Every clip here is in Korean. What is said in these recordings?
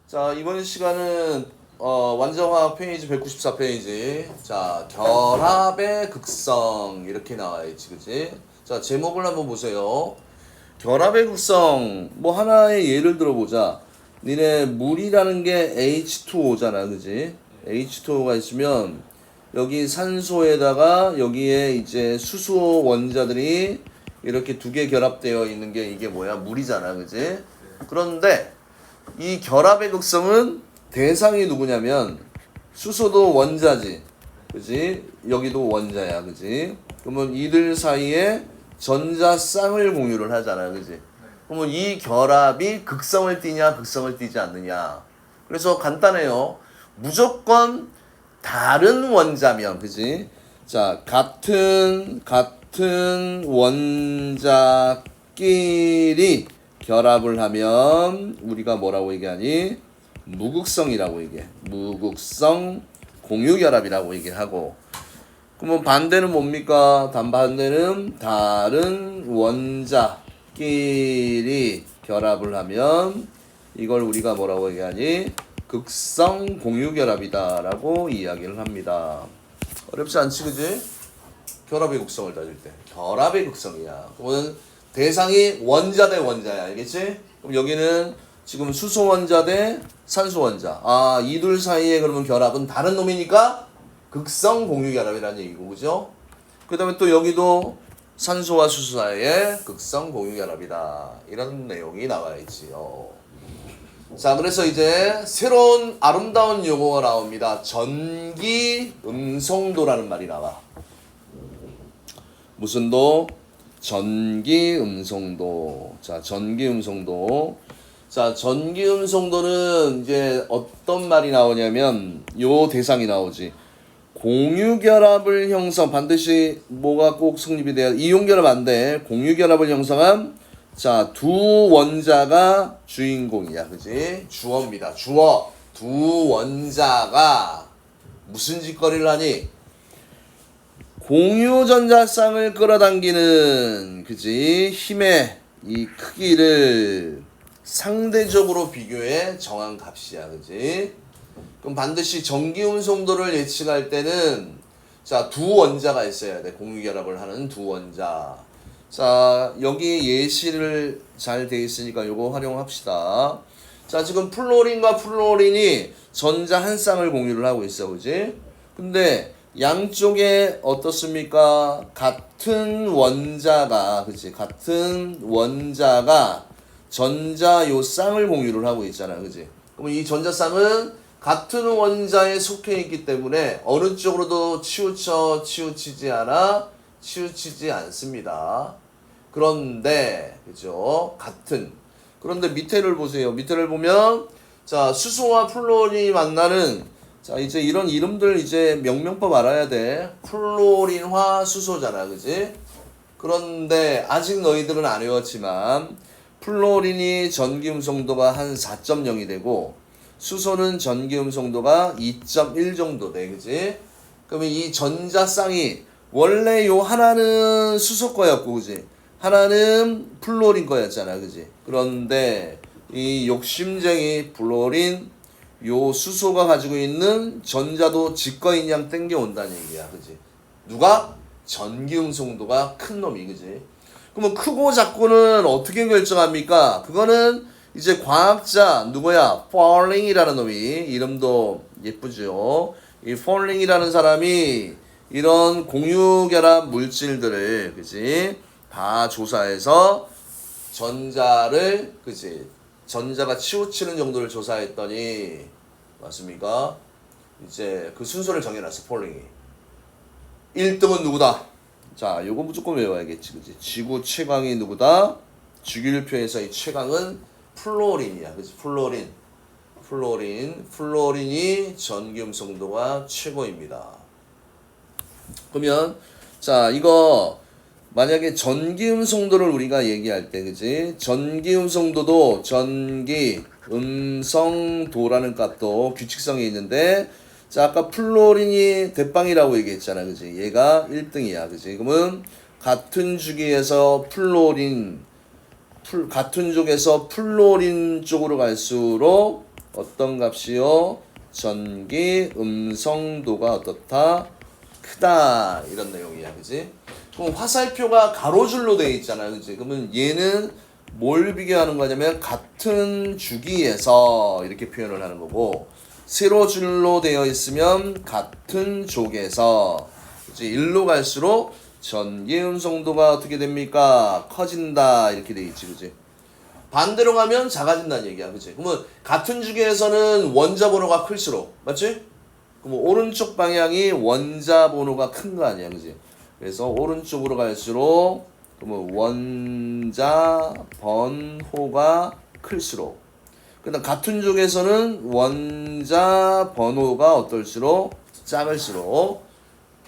자, 이번 시간은 완전화학 페이지 194페이지. 자, 결합의 극성 이렇게 나와 있지, 그지? 자, 제목을 한번 보세요. 결합의 극성 뭐 하나의 예를 들어보자. 니네 물이라는 게 H2O잖아, 그지? H2O가 있으면 여기 산소에다가 여기에 이제 수소 원자들이 이렇게 두 개 결합되어 있는 게 이게 뭐야? 물이잖아, 그지? 그런데 이 결합의 극성은 대상이 누구냐면 수소도 원자지, 그지? 여기도 원자야, 그지? 그러면 이들 사이에 전자쌍을 공유를 하잖아, 그지? 그러면 이 결합이 극성을 띠냐 극성을 띠지 않느냐. 그래서 간단해요. 무조건 다른 원자면, 그지? 자, 같은 원자끼리 결합을 하면 우리가 뭐라고 얘기하니? 무극성이라고 얘기해. 무극성 공유결합이라고 얘기하고. 그러면 반대는 뭡니까? 반대는 다른 원자끼리 결합을 하면 이걸 우리가 뭐라고 얘기하니? 극성 공유결합이다라고 이야기를 합니다. 어렵지 않지, 그지? 결합의 극성을 따질 때 결합의 극성이야. 그러면 대상이 원자 대 원자야, 알겠지? 그럼 여기는 지금 수소 원자 대 산소 원자. 아, 이둘 사이에 그러면 결합은 다른 놈이니까 극성 공유 결합이라는 얘기고, 그죠? 그 다음에 또 여기도 산소와 수소 사이에 극성 공유 결합이다. 이런 내용이 나와 있지요. 자, 그래서 이제 새로운 아름다운 용어가 나옵니다. 전기 음성도라는 말이 나와. 무슨 도? 전기 음성도. 자, 전기 음성도. 자, 전기 음성도는 이제 어떤 말이 나오냐면 요 대상이 나오지. 공유결합을 형성, 반드시 뭐가 꼭 성립이 돼야, 이용결합 안 돼. 공유결합을 형성한, 자, 두 원자가 주인공이야, 그지? 주어입니다. 주어. 두 원자가 무슨 짓거리를 하니? 공유전자쌍을 끌어당기는, 그지? 힘의 이 크기를 상대적으로 비교해 정한 값이야, 그지? 그럼 반드시 전기음성도를 예측할 때는, 자, 두 원자가 있어야 돼. 공유결합을 하는 두 원자. 자, 여기 예시를 잘 돼 있으니까 요거 활용합시다. 자, 지금 플로린과 플로린이 전자 한 쌍을 공유를 하고 있어, 그지? 근데 양쪽에 어떻습니까? 같은 원자가, 그치? 같은 원자가 전자 요 쌍을 공유를 하고 있잖아, 그치? 그럼 이 전자 쌍은 같은 원자에 속해 있기 때문에 어느 쪽으로도 치우치지 않습니다. 그런데, 그죠? 그런데 밑에를 보세요. 밑에를 보면, 자, 수소와 플로린이 만나는, 자, 이제 이런 이름들 이제 명명법 알아야 돼. 플로린화 수소잖아, 그지? 그런데 아직 너희들은 안 외웠지만 플로린이 전기음성도가 한 4.0이 되고 수소는 전기음성도가 2.1 정도 돼, 그지? 그러면 이 전자쌍이 원래 요 하나는 수소 거였고, 그지? 하나는 플로린 거였잖아, 그지? 그런데 이 욕심쟁이 플로린 요 수소가 가지고 있는 전자도 지꺼인 양 땡겨온다는 얘기야, 그지? 누가? 전기음성도가 큰 놈이, 그지? 그러면 크고 작고는 어떻게 결정합니까? 그거는 이제 과학자 누구야? 펄링이라는 놈이, 이름도 예쁘죠? 이 펄링이라는 사람이 이런 공유결합 물질들을, 그지? 다 조사해서 전자를, 그지? 전자가 치우치는 정도를 조사했더니, 맞습니까? 이제 그 순서를 정해놨어, 폴링이. 1등은 누구다? 자, 요거 무조건 외워야겠지, 그지? 지구 최강이 누구다? 주기율표에서의 최강은 플로린이야, 그지? 플로린이 전기음성도가 최고입니다. 그러면, 자, 이거, 만약에 전기음성도를 우리가 얘기할 때, 그지? 전기음성도도 전기음성도라는 값도 규칙성이 있는데, 자, 아까 플로린이 대빵이라고 얘기했잖아, 그지? 얘가 1등이야, 그지? 그러면 같은 주기에서 같은 쪽에서 플로린 쪽으로 갈수록 어떤 값이요? 전기 음성도가 어떻다? 크다. 이런 내용이야. 그지? 그럼 화살표가 가로줄로 되어 있잖아. 그지? 그러면 얘는 뭘 비교하는 거냐면 같은 주기에서 이렇게 표현을 하는 거고, 세로줄로 되어 있으면 같은 족에서, 그지? 일로 갈수록 전기 음성도가 어떻게 됩니까? 커진다. 이렇게 되어 있지. 그지? 반대로 가면 작아진다는 얘기야. 그치? 그러면 같은 주기에서는 원자 번호가 클수록, 맞지? 그럼 오른쪽 방향이 원자 번호가 큰 거 아니야. 그치? 그래서 오른쪽으로 갈수록 그러면 원자 번호가 클수록, 그다음 같은 쪽에서는 원자 번호가 어떨수록 작을수록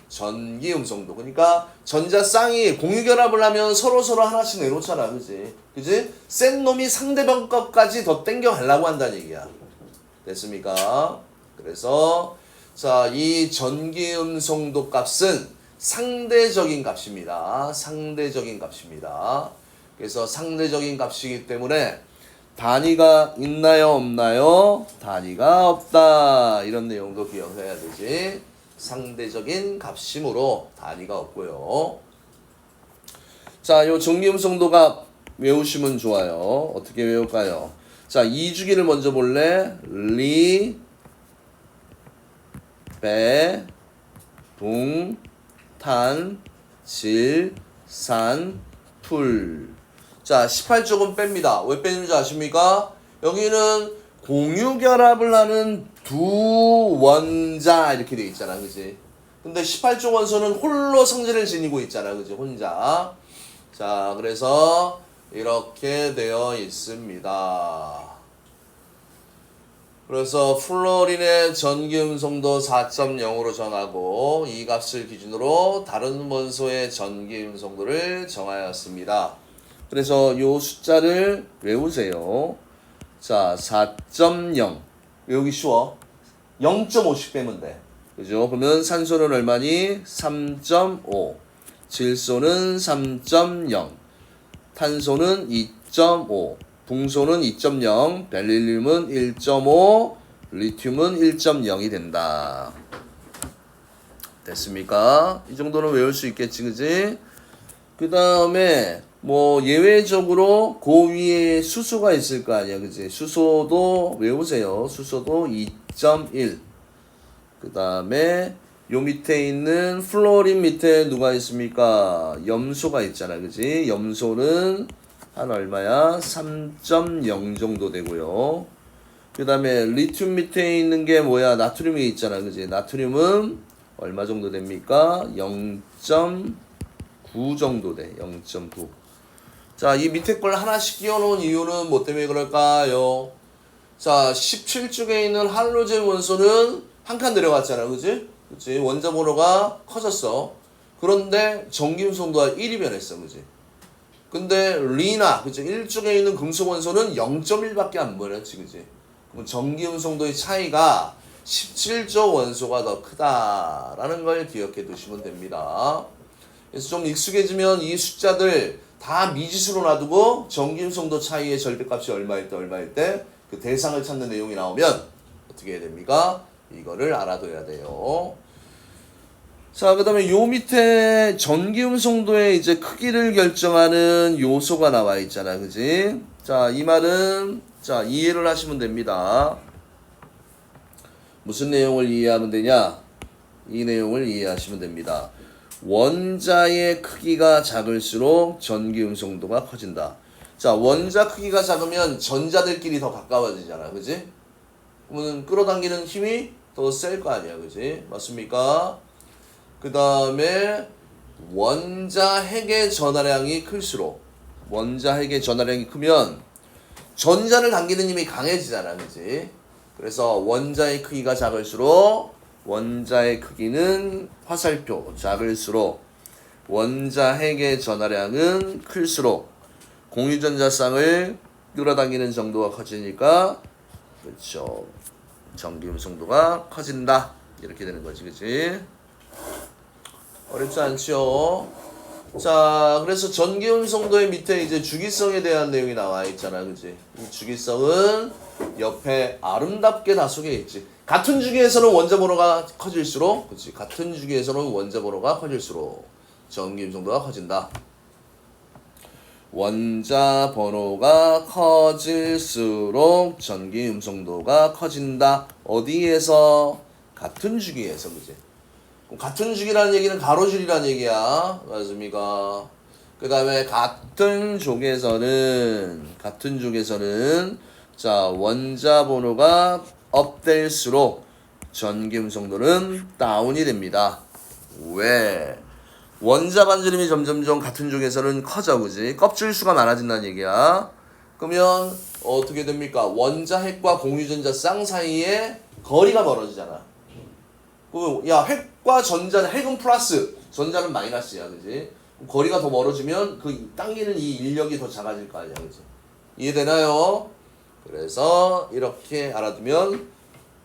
전기 음성도. 그러니까 전자 쌍이 공유 결합을 하면 서로 하나씩 내놓잖아. 그지? 그지? 센 놈이 상대방 것까지 더 땡겨 가려고 한다는 얘기야. 됐습니까? 그래서 자, 이 전기 음성도 값은 상대적인 값입니다. 상대적인 값입니다. 그래서 상대적인 값이기 때문에 단위가 있나요, 없나요? 단위가 없다. 이런 내용도 기억해야 되지. 상대적인 값이므로 단위가 없고요. 자, 요 전기음성도가 외우시면 좋아요. 어떻게 외울까요? 자, 이 주기를 먼저 볼래? 리, 배, 동, 탄, 질, 산, 풀. 자, 18쪽은 뺍니다. 왜 빼는지 아십니까? 여기는 공유 결합을 하는 두 원자 이렇게 돼 있잖아. 그지? 근데 18쪽 원소는 홀로 성질을 지니고 있잖아. 그지? 혼자. 자, 그래서 이렇게 되어 있습니다. 그래서 플로린의 전기음성도 4.0으로 정하고 이 값을 기준으로 다른 원소의 전기음성도를 정하였습니다. 그래서 이 숫자를 외우세요. 자, 4.0 외우기 쉬워. 0.5씩 빼면 돼. 그죠? 그러면 산소는 얼마니? 3.5. 질소는 3.0. 탄소는 2.5. 붕소는 2.0. 벨릴륨은 1.5. 리튬은 1.0이 된다. 됐습니까? 이 정도는 외울 수 있겠지, 그지? 그 다음에 뭐 예외적으로 그 위에 수소가 있을 거 아니야. 그지? 수소도 외우세요. 수소도 2.1. 그 다음에 요 밑에 있는 플로린 밑에 누가 있습니까? 염소가 있잖아. 그지? 염소는 한 얼마야? 3.0 정도 되고요. 그 다음에 리튬 밑에 있는 게 뭐야? 나트륨이 있잖아. 그지? 나트륨은 얼마 정도 됩니까? 0.9 정도 돼. 0.9. 자, 이 밑에 걸 하나씩 끼워놓은 이유는 뭐 때문에 그럴까요? 자, 17쪽에 있는 할로젠 원소는 한 칸 내려갔잖아. 그지? 그치? 원자 번호가 커졌어. 그런데 전기음성도가 1이 변했어. 그지? 근데 리나, 그치? 1쪽에 있는 금속 원소는 0.1밖에 안 변했지. 그지? 그럼 전기음성도의 차이가 17조 원소가 더 크다라는 걸 기억해 두시면 됩니다. 그래서 좀 익숙해지면 이 숫자들 다 미지수로 놔두고 전기음성도 차이의 절대값이 얼마일 때 그 대상을 찾는 내용이 나오면 어떻게 해야 됩니까? 이거를 알아둬야 돼요. 자, 그 다음에 요 밑에 전기음성도의 이제 크기를 결정하는 요소가 나와 있잖아. 그지? 자, 이 말은 자, 이해를 하시면 됩니다. 무슨 내용을 이해하면 되냐? 이 내용을 이해하시면 됩니다. 원자의 크기가 작을수록 전기음성도가 커진다. 자, 원자 크기가 작으면 전자들끼리 더 가까워지잖아. 그지? 그러면 끌어당기는 힘이 더 셀 거 아니야. 그지? 맞습니까? 그 다음에 원자 핵의 전하량이 클수록, 원자 핵의 전하량이 크면 전자를 당기는 힘이 강해지잖아. 그지? 그래서 원자의 크기가 작을수록 원자의 크기는 화살표 작을수록 원자 핵의 전하량은 클수록 공유전자쌍을 끌어당기는 정도가 커지니까 그렇죠. 전기음성도가 커진다. 이렇게 되는 거지. 그치? 어렵지 않죠? 자, 그래서 전기음성도의 밑에 이제 주기성에 대한 내용이 나와 있잖아, 그지? 이 주기성은 옆에 아름답게 다소개 있지. 같은 주기에서는 원자 번호가 커질수록, 그치? 같은 주기에서는 원자 번호가 커질수록 전기음성도가 커진다. 원자 번호가 커질수록 전기음성도가 커진다. 어디에서? 같은 주기에서, 그지? 같은 주기라는 얘기는 가로줄이라는 얘기야. 맞습니까? 그 다음에 같은 족에서는 자, 원자 번호가 업될수록 전기음성도는 다운이 됩니다. 왜? 원자 반지름이 점점점 같은 족에서는 커져, 그지? 껍질 수가 많아진다는 얘기야. 그러면 어떻게 됩니까? 원자 핵과 공유전자 쌍 사이에 거리가 멀어지잖아. 야, 핵과 전자는, 핵은 플러스, 전자는 마이너스야, 그지? 거리가 더 멀어지면 그 당기는 이 인력이 더 작아질 거 아니야, 그지? 이해되나요? 그래서 이렇게 알아두면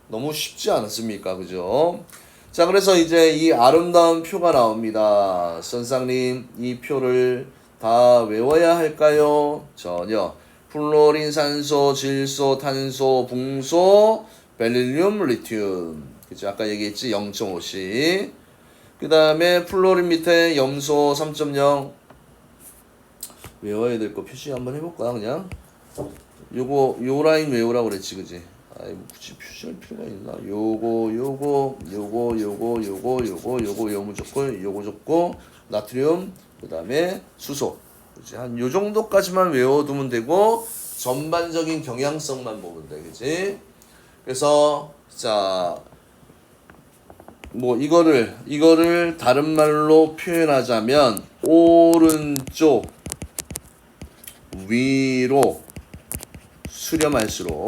너무 쉽지 않습니까, 그죠? 자, 그래서 이제 이 아름다운 표가 나옵니다. 선생님, 이 표를 다 외워야 할까요? 전혀. 플로린, 산소, 질소, 탄소, 붕소, 벨리륨, 리튬. 그치? 아까 얘기했지? 0.5씩. 그 다음에 플로린 밑에 염소 3.0. 외워야 될 거 표시 한번 해볼까, 그냥? 요 라인 외우라고 그랬지, 그지? 아이, 뭐 굳이 표시할 필요가 있나? 요거 무조건, 요거 적고, 나트륨, 그 다음에 수소. 그치? 한 요 정도까지만 외워두면 되고, 전반적인 경향성만 보면 돼, 그치? 그래서, 자, 뭐 이거를 다른 말로 표현하자면 오른쪽 위로 수렴할수록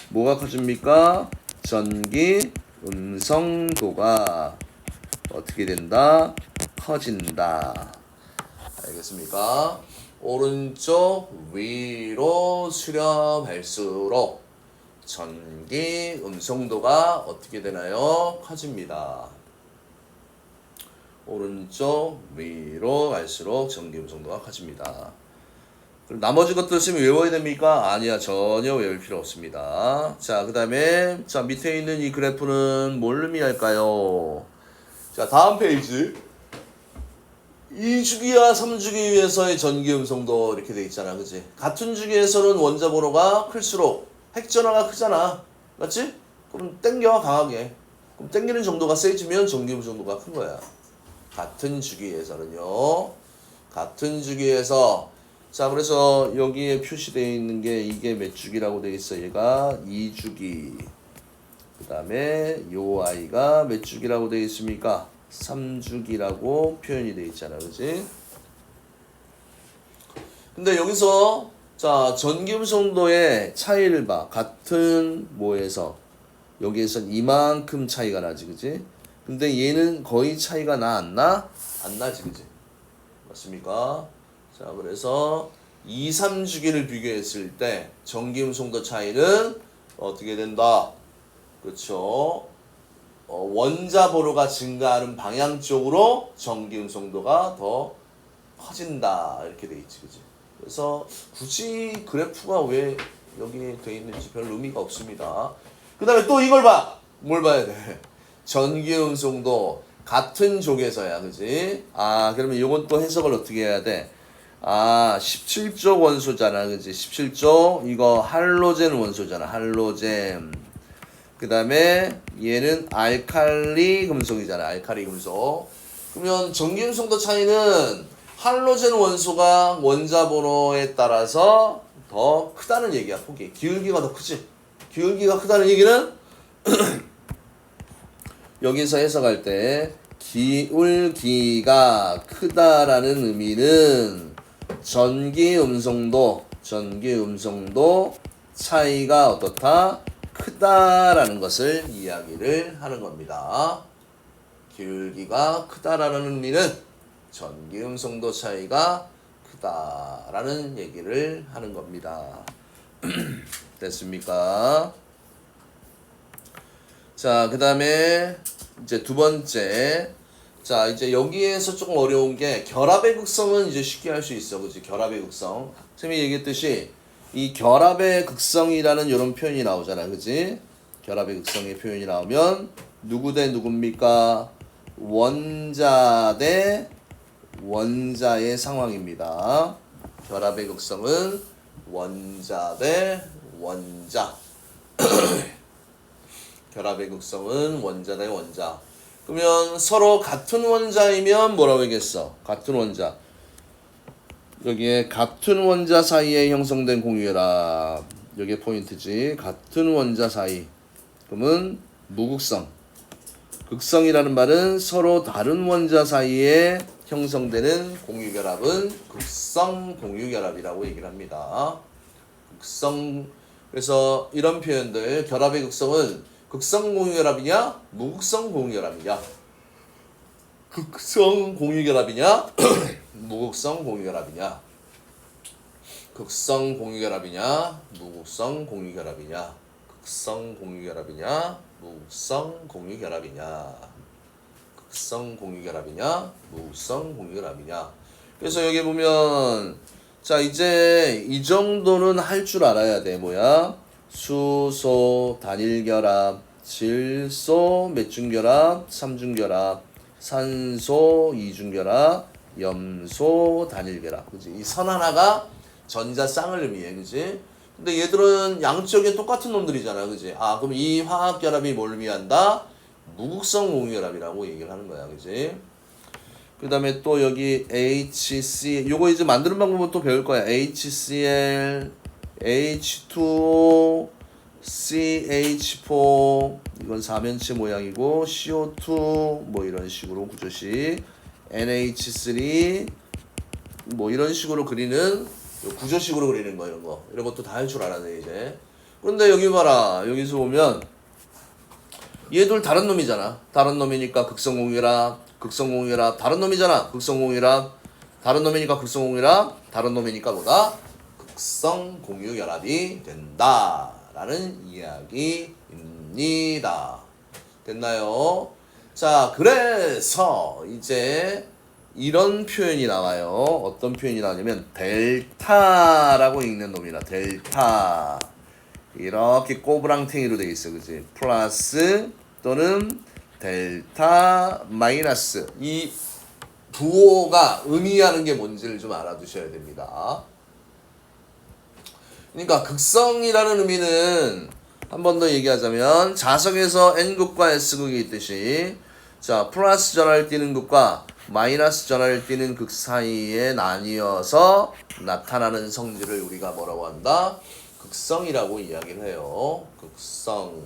뭐가 커집니까? 전기 음성도가 어떻게 된다? 커진다. 알겠습니까? 오른쪽 위로 수렴할수록 전기 음성도가 어떻게 되나요? 커집니다. 오른쪽 위로 갈수록 전기 음성도가 커집니다. 그럼 나머지 것들 쓰면 외워야 됩니까? 아니야, 전혀 외울 필요 없습니다. 자, 그 다음에 자 밑에 있는 이 그래프는 뭘 의미할까요? 자, 다음 페이지. 2주기와 3주기에서의 전기 음성도 이렇게 돼 있잖아, 그치? 같은 주기에서는 원자 번호가 클수록 핵전화가 크잖아, 맞지? 그럼 땡겨, 강하게. 그럼 땡기는 정도가 세지면 전기 음성도가 큰 거야. 같은 주기에서는요. 같은 주기에서. 자, 그래서 여기에 표시되어 있는 게 이게 몇 주기라고 되어 있어? 얘가 2주기. 그 다음에 요 아이가 몇 주기라고 되어 있습니까? 3주기라고 표현이 되어 있잖아, 그지? 근데 여기서 자, 전기음성도의 차이를 봐. 같은 뭐에서 여기에선 이만큼 차이가 나지, 그지? 근데 얘는 거의 차이가 안 나? 안 나지, 그지? 맞습니까? 자, 그래서 2, 3주기를 비교했을 때 전기음성도 차이는 어떻게 된다? 그렇죠? 원자 번호가 증가하는 방향 쪽으로 전기음성도가 더 커진다, 이렇게 돼 있지, 그지? 그래서 굳이 그래프가 왜 여기 돼 있는지 별 의미가 없습니다. 그 다음에 또 이걸 봐. 뭘 봐야 돼? 전기음성도 같은 족에서야, 그지? 아, 그러면 이건 또 해석을 어떻게 해야 돼? 아, 17족 원소잖아, 그지? 17족 이거 할로젠 원소잖아, 할로젠. 그 다음에 얘는 알칼리 금속이잖아, 알칼리 금속. 그러면 전기음성도 차이는 할로젠 원소가 원자 번호에 따라서 더 크다는 얘기야, 폭이. 기울기가 더 크지. 기울기가 크다는 얘기는 여기서 해석할 때 기울기가 크다라는 의미는 전기음성도 차이가 어떻다? 크다라는 것을 이야기를 하는 겁니다. 기울기가 크다라는 의미는 전기음성도 차이가 크다라는 얘기를 하는 겁니다. 됐습니까? 자, 그 다음에 이제 두 번째. 자, 이제 여기에서 조금 어려운 게 결합의 극성은 이제 쉽게 할 수 있어. 그치? 결합의 극성. 선생님이 얘기했듯이 이 결합의 극성이라는 이런 표현이 나오잖아. 그치? 결합의 극성의 표현이 나오면 누구 대 누굽니까? 원자 대 원자의 상황입니다. 결합의 극성은 원자 대 원자. 결합의 극성은 원자 대 원자. 그러면 서로 같은 원자이면 뭐라고 얘기했어? 같은 원자. 여기에 같은 원자 사이에 형성된 공유결합. 여기에 포인트지. 같은 원자 사이. 그러면 무극성. 극성이라는 말은 서로 다른 원자 사이에 형성되는 공유결합은 극성 공유결합이라고 얘기를 합니다. 극성. 그래서 이런 표현들 결합의 극성은 극성 공유결합이냐 무극성 공유결합이냐, 극성 공유결합이냐 무극성 공유결합이냐, 극성 공유결합이냐 무극성 공유결합이냐, 극성 공유결합이냐 무극성 공유결합이냐, 극성 공유결합이냐 무극성 공유결합이냐. 그래서 여기 보면 자 이제 이 정도는 할 줄 알아야 돼. 뭐야? 수소 단일결합, 질소 몇중결합, 삼중결합, 산소 이중결합, 염소 단일결합. 그지? 이 선 하나가 전자 쌍을 의미해. 그지? 근데 얘들은 양쪽에 똑같은 놈들이잖아. 그지? 아, 그럼 이 화학결합이 뭘 의미한다? 무극성 공유결합이라고 얘기를 하는 거야. 그지? 그 다음에 또 여기 HC, 요거 이제 만드는 방법은 또 배울 거야. HCl, H2O, CH4, 이건 사면체 모양이고, CO2, 뭐 이런 식으로 구조식, NH3, 뭐 이런 식으로 그리는, 구조식으로 그리는 거, 이런 거. 이런 것도 다 할 줄 알았네, 이제. 그런데 여기 봐라. 여기서 보면, 얘들 다른 놈이잖아. 다른 놈이니까 극성공유결합, 극성공유결합, 다른 놈이잖아. 극성공유결합, 다른 놈이니까 극성공유결합, 다른 놈이니까 뭐다? 극성공유결합이 된다 라는 이야기입니다. 됐나요? 자, 그래서 이제 이런 표현이 나와요. 어떤 표현이 나오냐면 델타라고 읽는 놈이다. 델타. 이렇게 꼬부랑탱이로 되어 있어. 그치? 플러스 또는 델타 마이너스. 이 부호가 의미하는 게 뭔지를 좀 알아두셔야 됩니다. 그러니까 극성이라는 의미는 한 번 더 얘기하자면 자석에서 N극과 S극이 있듯이 자 플러스 전하를 띠는 극과 마이너스 전하를 띠는 극 사이에 나뉘어서 나타나는 성질을 우리가 뭐라고 한다? 극성이라고 이야기를 해요. 극성.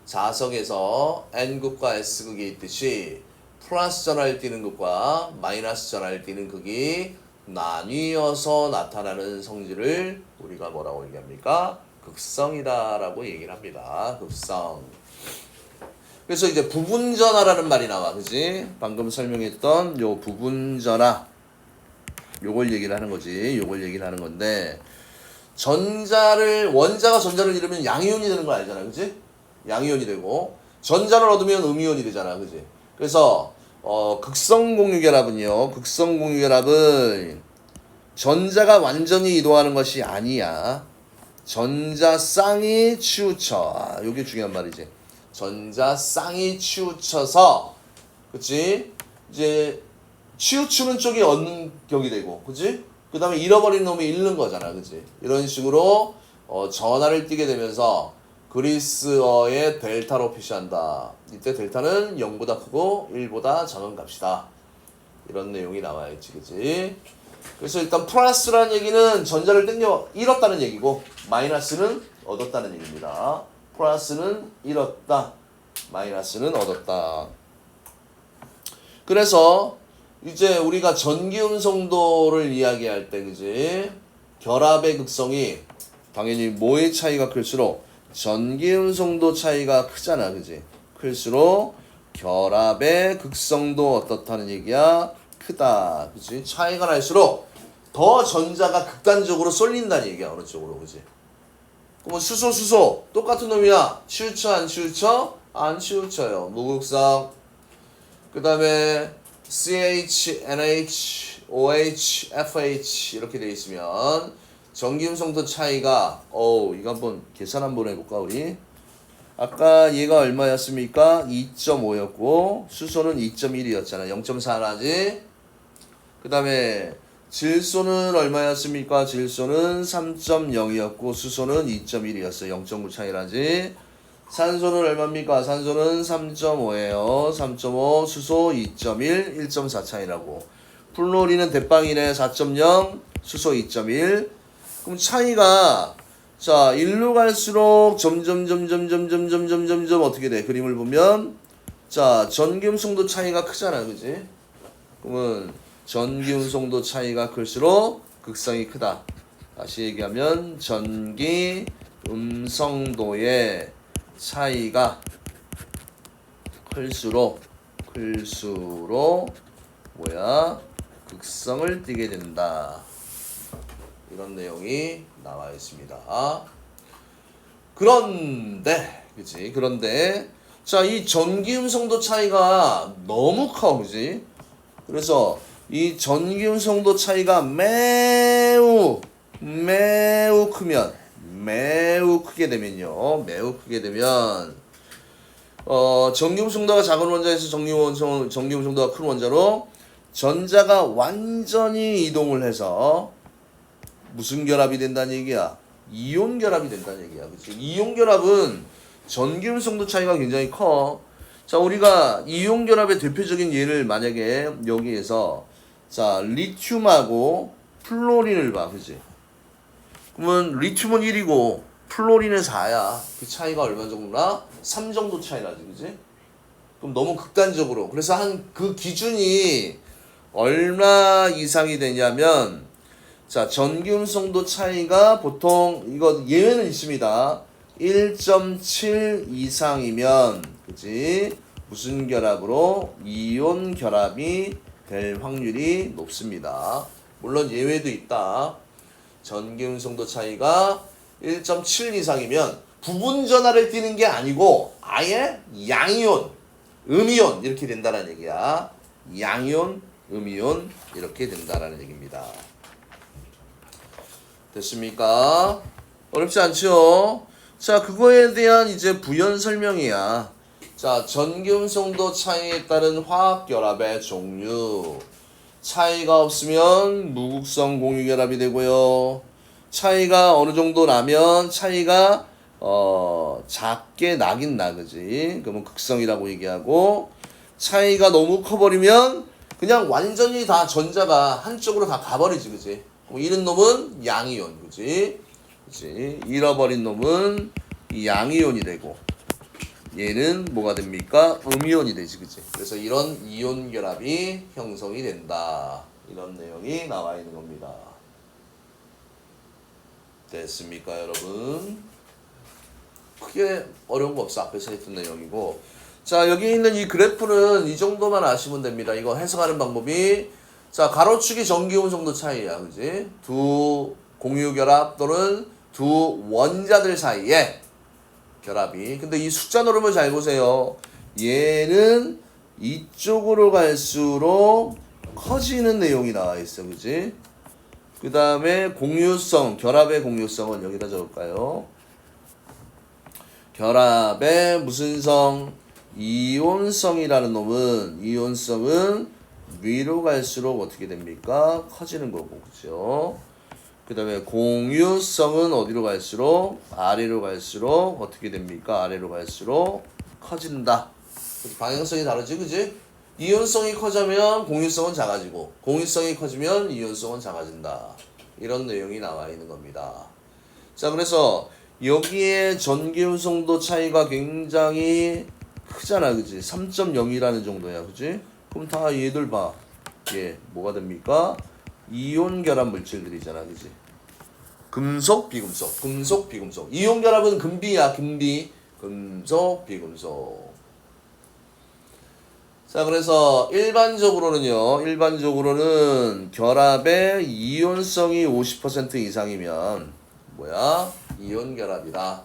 자석에서 N극과 S극이 있듯이 플러스 전하를 띠는 극과 마이너스 전하를 띠는 극이 나뉘어서 나타나는 성질을 우리가 뭐라고 얘기합니까? 극성이다라고 얘기를 합니다. 극성. 그래서 이제 부분전하라는 말이 나와. 그지? 방금 설명했던 요 부분전하. 요걸 얘기를 하는 거지. 요걸 얘기를 하는 건데 원자가 전자를 잃으면 양이온이 되는 거 알잖아. 그지? 양이온이 되고 전자를 얻으면 음이온이 되잖아. 그지? 그래서 극성공유결합은요. 극성공유결합은 전자가 완전히 이동하는 것이 아니야. 전자 쌍이 치우쳐. 요게 중요한 말이지. 전자 쌍이 치우쳐서, 그치? 이제 치우치는 쪽이 얻는 격이 되고, 그치? 그 다음에 잃어버린 놈이 잃는 거잖아. 그치? 이런 식으로 전하를 띠게 되면서 그리스어의 델타로 표시한다. 이때 델타는 0보다 크고 1보다 작은 값이다. 이런 내용이 나와 있지, 그치? 그래서 일단 플러스라는 얘기는 전자를 잃었다는 얘기고 마이너스는 얻었다는 얘기입니다. 플러스는 잃었다, 마이너스는 얻었다. 그래서 이제 우리가 전기음성도를 이야기할 때, 그지? 결합의 극성이 당연히 뭐의 차이가 클수록 전기음성도 차이가 크잖아, 그지? 클수록 결합의 극성도 어떻다는 얘기야? 크다, 그지? 차이가 날수록 더 전자가 극단적으로 쏠린다는 얘기야, 어느 쪽으로, 그지? 그러면 수소 똑같은 놈이야. 치우쳐 안 치우쳐? 안 치우쳐요. 무극성. 그 다음에 CH, NH, OH, FH 이렇게 되어 있으면 전기음성도 차이가 이거 한번 계산 한번 해볼까 우리? 아까 얘가 얼마였습니까? 2.5였고 수소는 2.1이었잖아. 0.4 나지? 그 다음에 질소는 얼마였습니까? 질소는 3.0이었고 수소는 2.1이었어요. 0.9 차이라지. 산소는 얼마입니까? 산소는 3.5예요. 3.5, 수소 2.1, 1.4 차이라고. 플로리는 대빵이네. 4.0, 수소 2.1. 그럼 차이가 자, 일로 갈수록 점점 어떻게 돼? 그림을 보면 자, 전기음성도 차이가 크잖아. 그지? 그러면 전기음성도 차이가 클수록 극성이 크다. 다시 얘기하면 전기 음성도의 차이가 클수록 뭐야? 극성을 띠게 된다. 이런 내용이 나와 있습니다. 그런데 그치? 그런데 자, 이 전기음성도 차이가 너무 커. 그치? 그래서 이 전기음성도 차이가 매우 크면 매우 크게 되면요. 매우 크게 되면 전기음성도가 작은 원자에서 전기음성도가 큰 원자로 전자가 완전히 이동을 해서 무슨 결합이 된다는 얘기야? 이온 결합이 된다는 얘기야. 그치? 이온 결합은 전기음성도 차이가 굉장히 커. 자, 우리가 이온 결합의 대표적인 예를 만약에 여기에서 자, 리튬하고 플로린을 봐. 그치? 그러면 리튬은 1이고 플로린은 4야. 그 차이가 얼마 정도나? 3 정도 차이 나지. 그치? 그럼 너무 극단적으로. 그래서 한 그 기준이 얼마 이상이 되냐면 자, 전기음성도 차이가 보통 이거 예외는 있습니다. 1.7 이상이면 그치? 무슨 결합으로? 이온 결합이 될 확률이 높습니다. 물론 예외도 있다. 전기음성도 차이가 1.7 이상이면 부분 전하를 띠는 게 아니고 아예 양이온, 음이온 이렇게 된다는 얘기야. 양이온, 음이온 이렇게 된다는 얘기입니다. 됐습니까? 어렵지 않죠? 자, 그거에 대한 이제 부연 설명이야. 자, 전기음성도 차이에 따른 화학결합의 종류. 차이가 없으면 무극성 공유결합이 되고요. 차이가 어느 정도 나면 차이가 작게 나긴 나그지. 그러면 극성이라고 얘기하고 차이가 너무 커버리면 그냥 완전히 다 전자가 한쪽으로 다 가버리지. 그지? 잃은 놈은 양이온. 그지? 그치? 잃어버린 놈은 양이온이 되고 얘는 뭐가 됩니까? 음이온이 되지. 그치? 그래서 이런 이온 결합이 형성이 된다. 이런 내용이 나와 있는 겁니다. 됐습니까, 여러분? 크게 어려운 거 없어. 앞에서 했던 내용이고. 자, 여기 있는 이 그래프는 이 정도만 아시면 됩니다. 이거 해석하는 방법이 자, 가로축이 전기음성도 차이야. 그지? 두 공유결합 또는 두 원자들 사이에 결합이. 근데 이 숫자 노름을 잘 보세요. 얘는 이쪽으로 갈수록 커지는 내용이 나와 있어. 그지? 그 다음에 공유성, 결합의 공유성은 여기다 적을까요? 결합의 무슨 성? 이온성이라는 놈은, 이온성은 위로 갈수록 어떻게 됩니까? 커지는 거고, 그죠? 그 다음에 공유성은 어디로 갈수록? 아래로 갈수록 어떻게 됩니까? 아래로 갈수록 커진다. 방향성이 다르지, 그지? 이온성이 커지면 공유성은 작아지고, 공유성이 커지면 이온성은 작아진다. 이런 내용이 나와 있는 겁니다. 자, 그래서 여기에 전기음성도 차이가 굉장히 크잖아, 그지? 3.0이라는 정도야, 그지? 그럼 다 얘들 봐. 얘 뭐가 됩니까? 이온 결합 물질들이잖아, 그지? 금속, 비금속, 금속, 비금속. 이온 결합은 금비야, 금비. 금속, 비금속. 자, 그래서 일반적으로는 결합의 이온성이 50% 이상이면 뭐야? 이온 결합이다.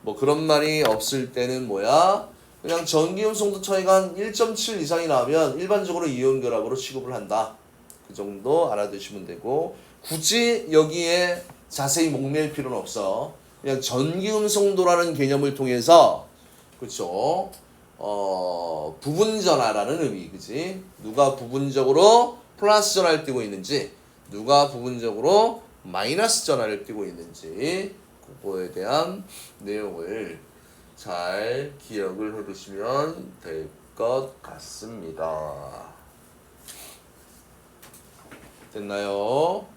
뭐 그런 말이 없을 때는 뭐야? 그냥 전기음 송도 차이가 한 1.7 이상이 나면 일반적으로 이온 결합으로 취급을 한다. 그 정도 알아두시면 되고 굳이 여기에 자세히 목맬 필요는 없어. 그냥 전기음 송도라는 개념을 통해서 그렇죠. 부분 전하라는 의미, 그지? 누가 부분적으로 플러스 전하를 띠고 있는지, 누가 부분적으로 마이너스 전하를 띠고 있는지, 그거에 대한 내용을 잘 기억을 해두시면 될 것 같습니다. 됐나요?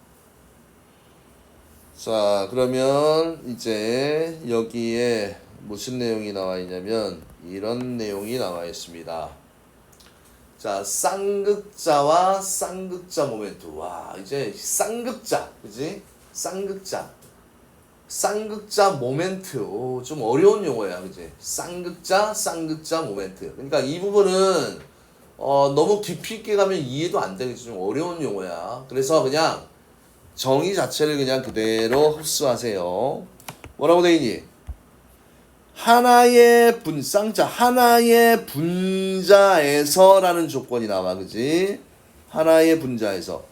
자, 그러면 이제 여기에 무슨 내용이 나와 있냐면 이런 내용이 나와 있습니다. 자, 쌍극자와 쌍극자 모멘트. 와, 이제 쌍극자, 그지? 쌍극자. 쌍극자 모멘트. 오, 좀 어려운 용어야, 그지? 쌍극자 모멘트. 그러니까 이 부분은 너무 깊이 있게 가면 이해도 안 되겠지. 좀 어려운 용어야. 그래서 그냥 정의 자체를 그냥 그대로 흡수하세요. 뭐라고 돼 있니? 하나의 쌍자, 하나의 분자에서라는 조건이 나와, 그지? 하나의 분자에서.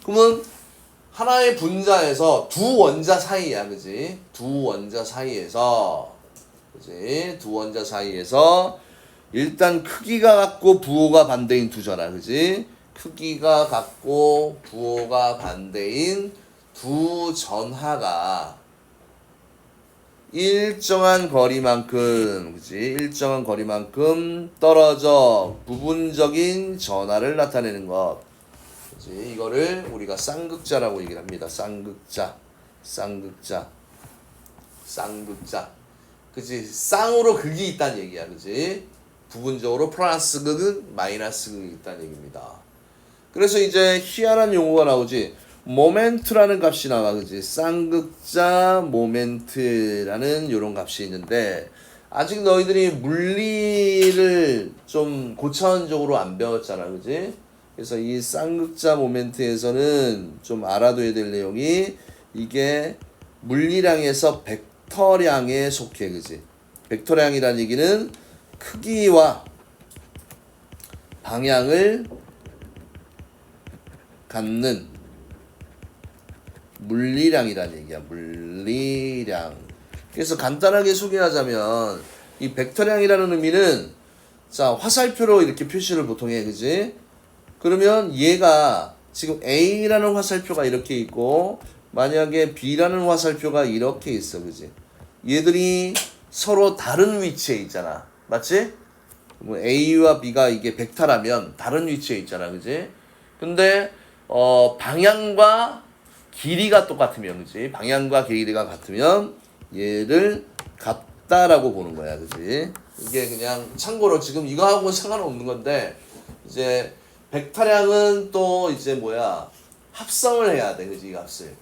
그러면 하나의 분자에서 두 원자 사이야, 그지? 두 원자 사이에서, 그지? 두 원자 사이에서 일단 크기가 같고 부호가 반대인 두 전하, 그지? 크기가 같고 부호가 반대인 두 전하가 일정한 거리만큼, 그치? 일정한 거리만큼 떨어져 부분적인 전하를 나타내는 것. 그치? 이거를 우리가 쌍극자라고 얘기를 합니다. 쌍극자. 그치? 쌍으로 극이 있다는 얘기야. 그치? 부분적으로 플러스 극은 마이너스 극이 있다는 얘기입니다. 그래서 이제 희한한 용어가 나오지. 모멘트라는 값이 나와, 그지? 쌍극자 모멘트라는 요런 값이 있는데 아직 너희들이 물리를 좀 고차원적으로 안 배웠잖아, 그지? 그래서 이 쌍극자 모멘트에서는 좀 알아둬야 될 내용이 이게 물리량에서 벡터량에 속해, 그지? 벡터량이라는 얘기는 크기와 방향을 갖는 물리량이라는 얘기야. 물리량. 그래서 간단하게 소개하자면 이 벡터량이라는 의미는 자, 화살표로 이렇게 표시를 보통 해. 그지? 그러면 얘가 지금 A라는 화살표가 이렇게 있고 만약에 B라는 화살표가 이렇게 있어. 그지? 얘들이 서로 다른 위치에 있잖아. 맞지? 뭐 A와 B가 이게 벡터라면 다른 위치에 있잖아. 그지? 근데 방향과 길이가 똑같으면, 그지? 방향과 길이가 같으면 얘를 같다라고 보는 거야, 그지? 이게 그냥 참고로 지금 이거하고는 상관없는 건데 이제 벡터량은 또 이제 뭐야 합성을 해야 돼, 그지? 이 값을.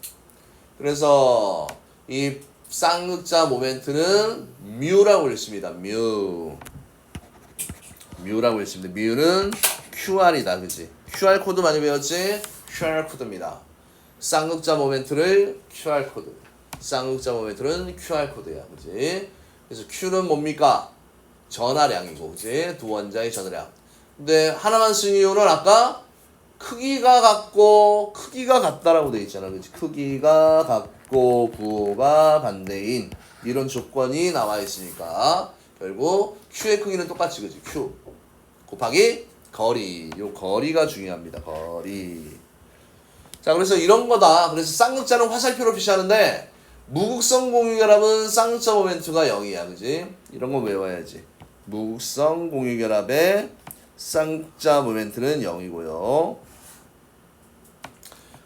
그래서 이 쌍극자 모멘트는 뮤라고 읽습니다. 뮤라고 읽습니다. 뮤는 QR이다, 그지? QR 코드 많이 배웠지? QR 코드입니다. 쌍극자 모멘트를 QR 코드. 쌍극자 모멘트는 QR 코드야, 그지? 그래서 Q는 뭡니까? 전하량이고, 그지? 두 원자의 전하량. 근데 하나만 쓴 이유는 아까 크기가 같고 크기가 같다라고 돼 있잖아, 그지? 크기가 같고 부호가 반대인 이런 조건이 나와 있으니까 결국 Q의 크기는 똑같이, 그지? Q 곱하기 거리. 요 거리가 중요합니다. 거리. 자, 그래서 이런 거다. 그래서 쌍극자는 화살표로 표시하는데 무극성 공유결합은 쌍극자 모멘트가 0이야, 그지? 이런 거 외워야지. 무극성 공유결합의 쌍극자 모멘트는 0이고요.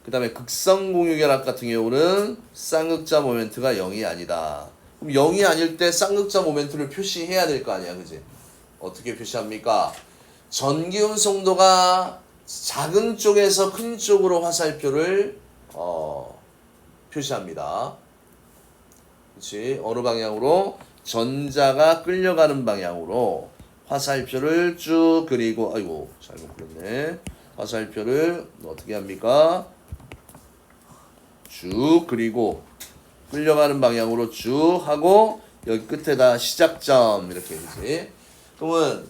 그 다음에 극성 공유결합 같은 경우는 쌍극자 모멘트가 0이 아니다. 그럼 0이 아닐 때 쌍극자 모멘트를 표시해야 될 거 아니야, 그지? 어떻게 표시합니까? 전기음 송도가 작은 쪽에서 큰 쪽으로 화살표를 표시합니다. 그렇지? 어느 방향으로? 전자가 끌려가는 방향으로 화살표를 쭉 그리고, 아이고 잘못 그렸네. 화살표를 어떻게 합니까? 쭉 그리고 끌려가는 방향으로 쭉 하고 여기 끝에다 시작점 이렇게, 그지? 그러면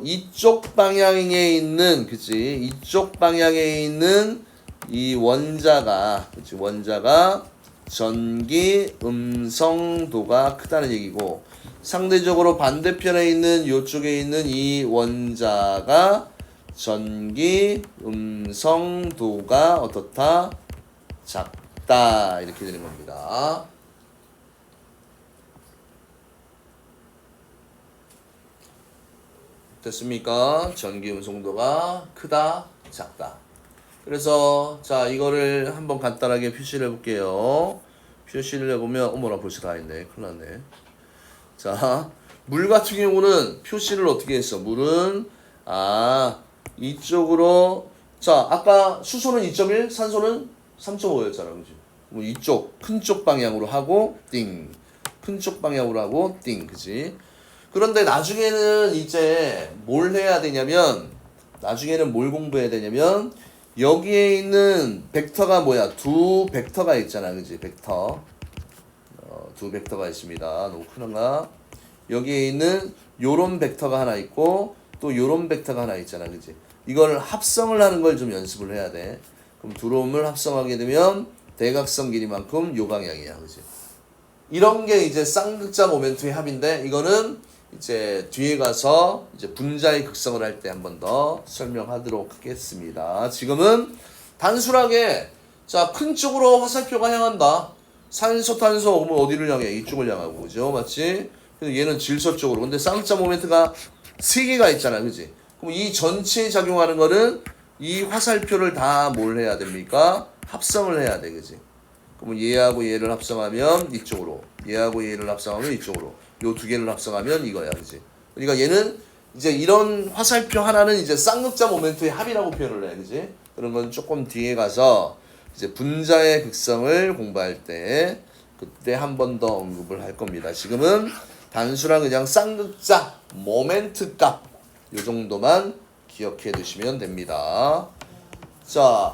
이쪽 방향에 있는 그치 이쪽 방향에 있는 이 원자가 그치 원자가 전기 음성도가 크다는 얘기고 상대적으로 반대편에 있는 이쪽에 있는 이 원자가 전기 음성도가 어떻다? 작다 이렇게 되는 겁니다. 됐습니까? 전기 음성도가 크다, 작다. 그래서 자 이거를 한번 간단하게 표시를 해볼게요. 표시를 해보면 어머나 벌써 다 했네. 큰일 났네. 자, 물 같은 경우는 표시를 어떻게 했어? 물은 이쪽으로 자 아까 수소는 2.1, 산소는 3.5였잖아, 그지? 뭐 이쪽 큰 쪽 방향으로 하고 띵, 큰 쪽 방향으로 하고 띵, 그지? 그런데 나중에는 이제 뭘 해야 되냐면 나중에는 뭘 공부해야 되냐면 여기에 있는 벡터가 뭐야? 두 벡터가 있잖아, 그지? 벡터. 두 벡터가 있습니다. 너무 크는가? 여기에 있는 요런 벡터가 하나 있고 또 요런 벡터가 하나 있잖아, 그지? 이걸 합성을 하는 걸 좀 연습을 해야 돼. 그럼 두 놈을 합성하게 되면 대각선 길이만큼 요 방향이야, 그지? 이런 게 이제 쌍극자 모멘트의 합인데 이거는 이제 뒤에 가서 이제 분자의 극성을 할 때 한 번 더 설명하도록 하겠습니다. 지금은 단순하게 자 큰 쪽으로 화살표가 향한다. 산소 탄소 오면 어디를 향해? 이쪽을 향하고 그죠? 맞지? 그래서 얘는 질소 쪽으로. 근데 쌍극자 모멘트가 세 개가 있잖아, 그지? 그럼 이 전체에 작용하는 거는 이 화살표를 다 뭘 해야 됩니까? 합성을 해야 돼, 그지? 그럼 얘하고 얘를 합성하면 이쪽으로, 얘하고 얘를 합성하면 이쪽으로, 요 두 개를 합성하면 이거야, 그지? 그러니까 얘는 이제 이런 화살표 하나는 이제 쌍극자 모멘트의 합이라고 표현을 해, 그지? 그런 건 조금 뒤에 가서 이제 분자의 극성을 공부할 때 그때 한 번 더 언급을 할 겁니다. 지금은 단순한 그냥 쌍극자 모멘트 값 요 정도만 기억해 두시면 됩니다. 자,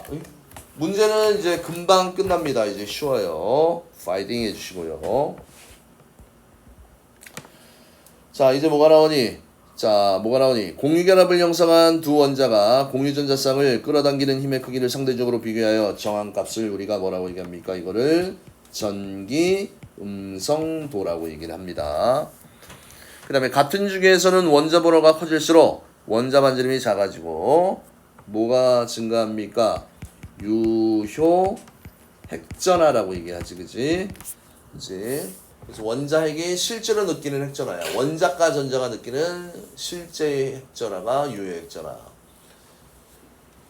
문제는 이제 금방 끝납니다. 이제 쉬워요. 파이팅 해주시고요. 자, 이제 뭐가 나오니? 공유결합을 형성한 두 원자가 공유전자쌍을 끌어당기는 힘의 크기를 상대적으로 비교하여 정한 값을 우리가 뭐라고 얘기합니까? 이거를 전기 음성도라고 얘기를 합니다. 그 다음에 같은 주기에서는 원자 번호가 커질수록 원자 반지름이 작아지고 뭐가 증가합니까? 유효 핵전하라고 얘기하지, 그지? 그래서 원자 핵이 실제로 느끼는 핵전하야. 원자과 전자가 느끼는 실제 핵전하가 유효 핵전하.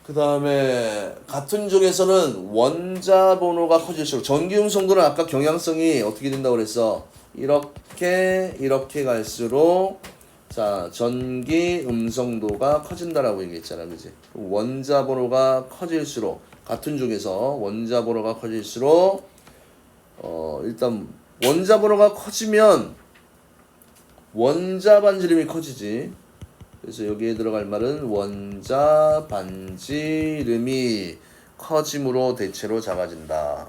그 다음에 같은 쪽에서는 원자 번호가 커질수록 전기 음성도는 아까 경향성이 어떻게 된다고 그랬어? 이렇게 갈수록 자 전기 음성도가 커진다라고 얘기했잖아, 그지? 원자 번호가 커질수록 같은 쪽에서 원자 번호가 커질수록 일단 원자 번호가 커지면 원자 반지름이 커지지. 그래서 여기에 들어갈 말은 원자 반지름이 커짐으로 대체로 작아진다.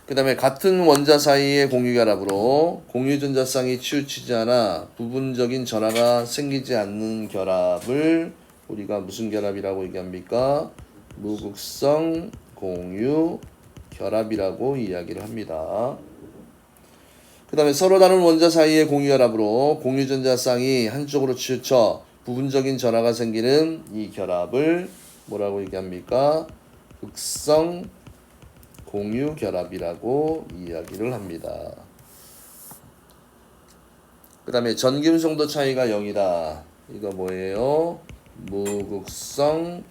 그 다음에 같은 원자 사이의 공유결합으로 공유전자쌍이 치우치지 않아 부분적인 전하가 생기지 않는 결합을 우리가 무슨 결합이라고 얘기합니까? 무극성 공유 결합이라고 이야기를 합니다. 그 다음에 서로 다른 원자 사이의 공유결합으로 공유전자쌍이 한쪽으로 치우쳐 부분적인 전하가 생기는 이 결합을 뭐라고 얘기합니까? 극성 공유결합이라고 이야기를 합니다. 그 다음에 전기음성도 차이가 0이다. 이거 뭐예요? 무극성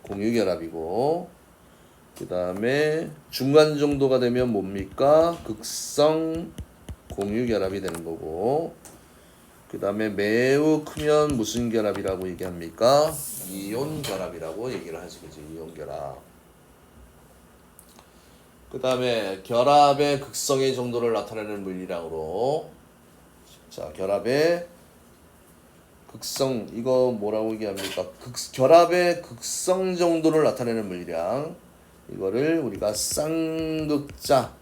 공유결합이고 그 다음에 중간 정도가 되면 뭡니까? 극성 공유결합이 되는 거고 그 다음에 매우 크면 무슨 결합이라고 얘기합니까? 이온결합이라고 얘기를 하지, 그지? 이온결합. 그 다음에 결합의 극성의 정도를 나타내는 물리량으로 자 결합의 극성 이거 뭐라고 얘기합니까? 결합의 극성 정도를 나타내는 물리량 이거를 우리가 쌍극자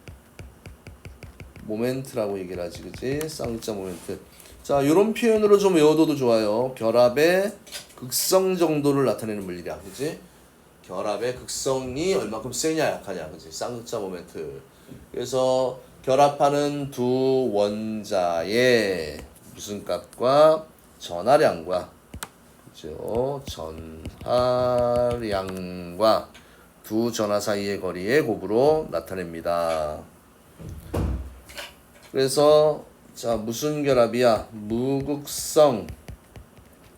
모멘트라고 얘기를 하지, 그치? 쌍극자 모멘트. 자, 요런 표현으로 좀 외워둬도 좋아요. 결합의 극성 정도를 나타내는 물리량, 그치? 결합의 극성이 얼마큼 세냐 약하냐, 그치? 쌍극자 모멘트. 그래서 결합하는 두 원자의 무슨 값과 전하량과, 그죠? 전하량과 두 전하 사이의 거리의 곱으로 나타냅니다. 그래서 자, 무슨 결합이야? 무극성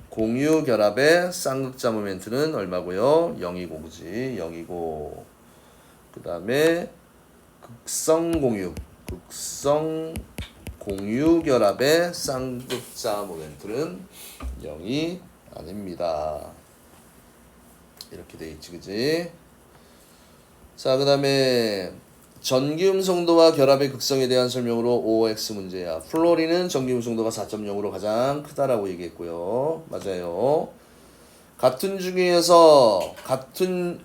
공유 결합의 쌍극자 모멘트는 얼마고요? 0이고, 그지? 0이고. 그 다음에 극성 공유 결합의 쌍극자 모멘트는 0이 아닙니다. 이렇게 돼 있지, 그지? 자, 그 다음에 전기음 성도와 결합의 극성에 대한 설명으로 OX 문제야. 플로린은 전기음 성도가 4.0으로 가장 크다라고 얘기했고요. 맞아요. 같은 주기에서 같은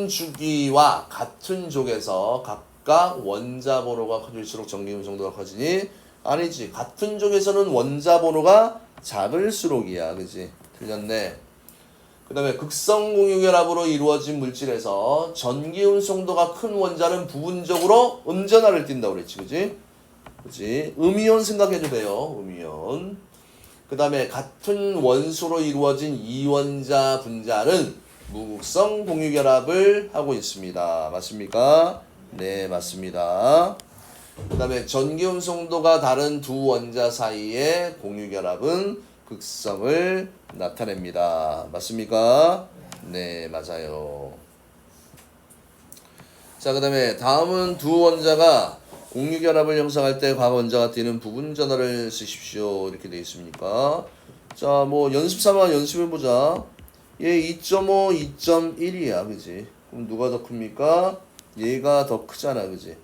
주기와 같은 족에서 각각 원자 번호가 커질수록 전기음 성도가 커지니? 아니지. 같은 족에서는 원자 번호가 작을수록이야. 그지? 틀렸네. 그 다음에 극성 공유결합으로 이루어진 물질에서 전기음 성도가 큰 원자는 부분적으로 음전하를 띈다고 그랬지, 그지? 그지? 음이온 생각해도 돼요, 음이온. 그 다음에 같은 원소로 이루어진 이원자 분자는 무극성 공유결합을 하고 있습니다. 맞습니까? 네, 맞습니다. 그 다음에 전기음 성도가 다른 두 원자 사이의 공유결합은 극성을 나타냅니다. 맞습니까? 네, 맞아요. 자, 그 다음에 다음은 두 원자가 공유결합을 형성할 때 각 원자가 띄는 부분 전하를 쓰십시오. 이렇게 되어 있습니까? 자, 뭐 연습 삼아 연습해보자. 얘 2.5, 2.1이야. 그지? 그럼 누가 더 큽니까? 얘가 더 크잖아. 그지?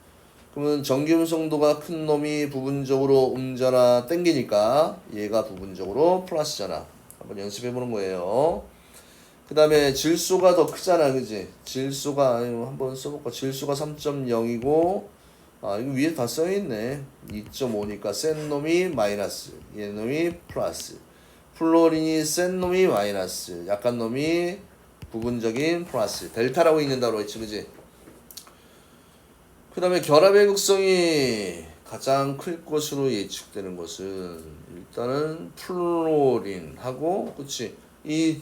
그러면 전기음 성도가 큰 놈이 부분적으로 음전하 땡기니까 얘가 부분적으로 플러스잖아. 한번 연습해보는 거예요. 그 다음에 질소가 더 크잖아, 그지? 질소가 한번 써볼까? 질소가 3.0이고 이거 위에 다 써있네. 2.5니까 센 놈이 마이너스, 얘 놈이 플러스. 플로린이 센 놈이 마이너스, 약한 놈이 부분적인 플러스. 델타라고 읽는다고 했지, 그지? 그 다음에 결합의 극성이 가장 클 것으로 예측되는 것은 일단은 플로린하고, 그치? 이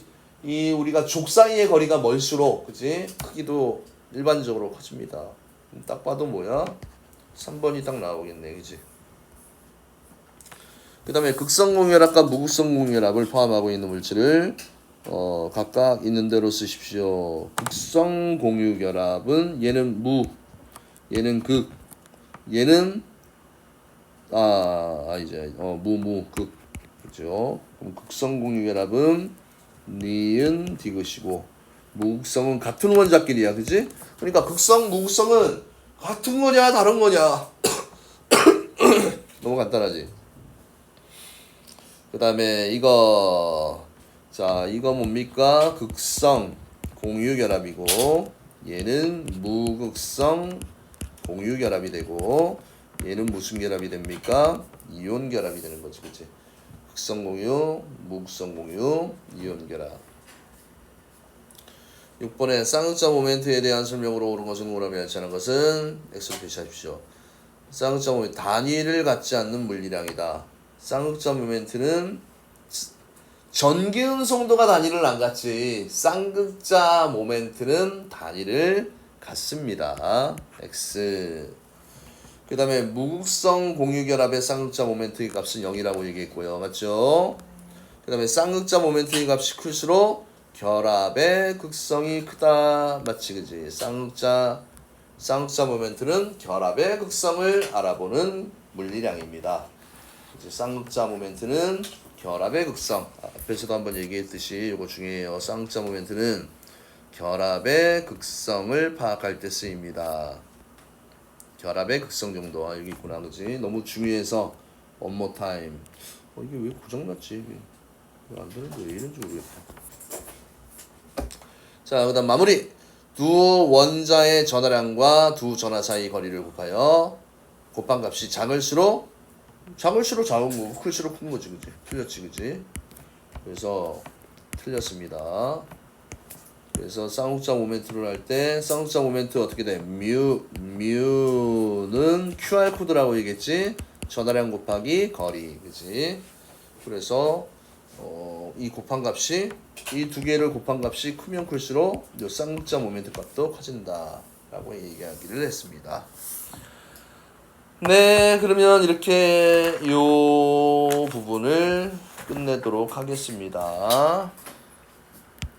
우리가 족 사이의 거리가 멀수록, 그치? 크기도 일반적으로 커집니다. 딱 봐도 뭐야? 3번이 딱 나오겠네, 그치? 그 다음에 극성 공유결합과 무극성 공유결합을 포함하고 있는 물질을 각각 있는 대로 쓰십시오. 극성 공유결합은 얘는 무, 얘는 극, 얘는 이제 극, 그죠? 그럼 극성 공유결합은 니은 디귿이고 무극성은 같은 원자끼리야, 그지? 그러니까 극성, 무극성은 같은 거냐 다른 거냐 너무 간단하지. 그 다음에 이거 뭡니까? 극성 공유결합이고 얘는 무극성 공유결합이 되고 얘는 무슨 결합이 됩니까? 이온 결합이 되는 거지, 그치? 극성 공유, 무극성 공유, 이온 결합. 6번에 쌍극자 모멘트에 대한 설명으로 옳은 것은 오라며 하는 것은 X로 표시하십시오. 쌍극자 모멘트 단위를 갖지 않는 물리량이다. 쌍극자 모멘트는 전기음 성도가 단위를 안 갖지 쌍극자 모멘트는 단위를 갖습니다. X. 그 다음에 무극성 공유결합의 쌍극자 모멘트의 값은 0이라고 얘기했고요. 맞죠? 그 다음에 쌍극자 모멘트의 값이 클수록 결합의 극성이 크다. 맞지, 그지? 쌍극자 모멘트는 결합의 극성을 알아보는 물리량입니다. 이제 쌍극자 모멘트는 결합의 극성. 앞에서도 한번 얘기했듯이 이거 중요해요. 쌍극자 모멘트는 결합의 극성을 파악할 때 쓰입니다. 결합의 극성 정도. 여기 있구나, 그지? 너무 중요해서 one more time. 이게 왜 고장났지? 왜 안 되는데 왜 이런지 모르겠다. 자, 그 다음 마무리. 두 원자의 전하량과 두 전하 사이 거리를 곱하여 곱한값이 작을수록 작은 거고 클수록 큰 거지, 그지? 틀렸지, 그지? 그래서 틀렸습니다. 그래서 쌍극장 모멘트를 할 때 쌍극장 모멘트 어떻게 돼? 뮤는 QR 코드라고 얘기했지? 전화량 곱하기 거리, 그지? 그래서 이 곱한 값이 이 두 개를 곱한 값이 크면 클수록 요 쌍극장 모멘트 값도 커진다라고 얘기하기를 했습니다. 네, 그러면 이렇게 요 부분을 끝내도록 하겠습니다.